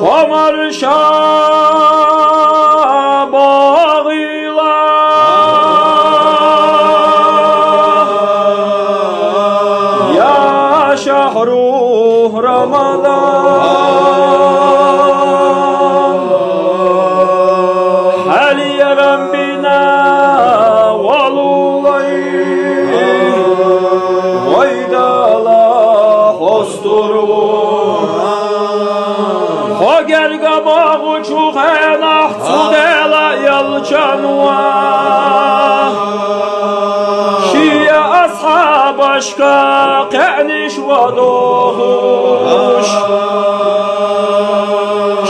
Ömer Şah bağıyla ya şahru Ramazan hel yerem bina valulay vaydala hosturu o gerga bağı çuğenah çudela yalçanva şiye ashab aşka qeniş vadohuş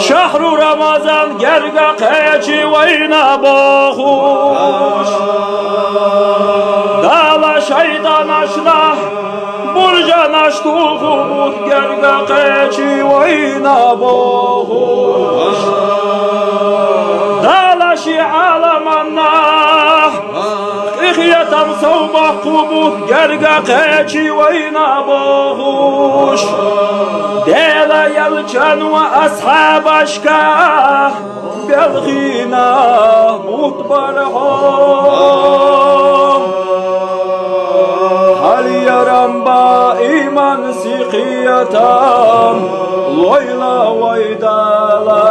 şahru Ramazan gerga qeçi vayna bohuş dala şeytan aşlah burcan aştuğumut gerga qeçi vayna bohuş dalaşi alamanna İhyatam savbah kubut gerga qeçi vayna bohuş dela yalçan ve ashab aşka belgina mutbarham hal yaram ba iman siqiyatam loyla vaydala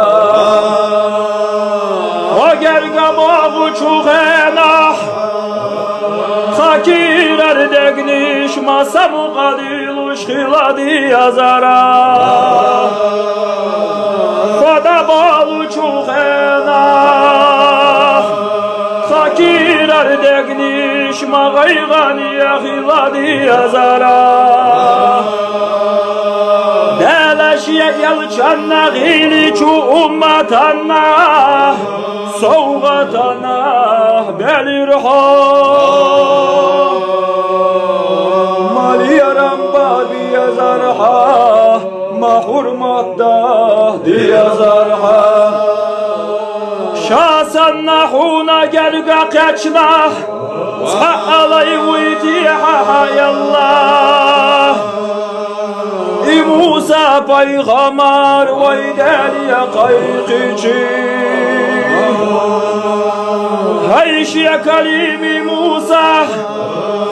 o gerga bağı çuğenah Fakir erdegniş masa muqadiluş xiladi yazara Khoda balu çuğenah Fakir erdegniş mağayganiye xiladi yazara Deleşiye yalçanna gili çu ummatanna Soğatana belirham Mali yaram babi yazarha Mahurmatta diyazarha Şasanna huna gerga qeçna Sa'alay vitiha hayallah Musa peygamber vaydeliye qayqici Hayşiye kalimi Musa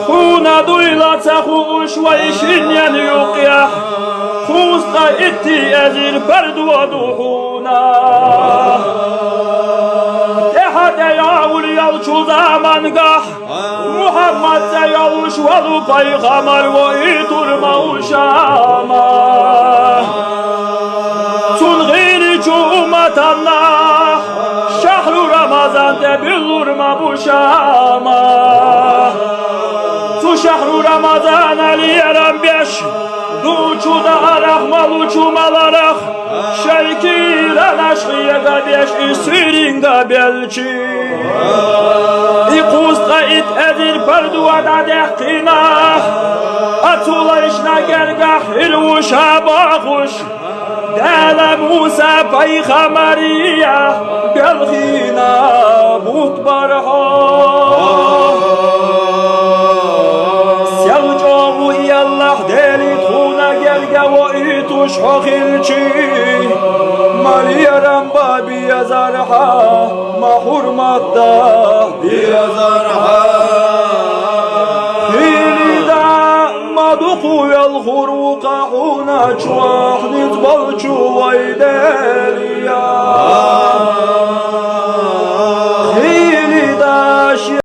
Huna duylatsa huş ve işin yani yok ya Husta itti ezir ferdu ve duhuna Tehade yağul yalçu zamangah Muhammed zeyavuş velu peygamber ve iturma uşama Tunğiri cumatanna Şahru Ramazan tebillurma bu şama Tu şahru Ramazan aliyeram beş Duçu da rahmalu çumalaraq Şeykiren aşkıya beş İsiringa belçi İkusta it edir perduvada dehkina Atula işna gergah ilvuşa bağuş Dele Musa peygamberiye belgina mutbarham Selcoğu yallah delit huna gerge ve ituş hokhilçi Mali yaram babi yazarha mahurmatta diyazarha Hilida maduku yal huruqa huna çuah nitbalçu vayde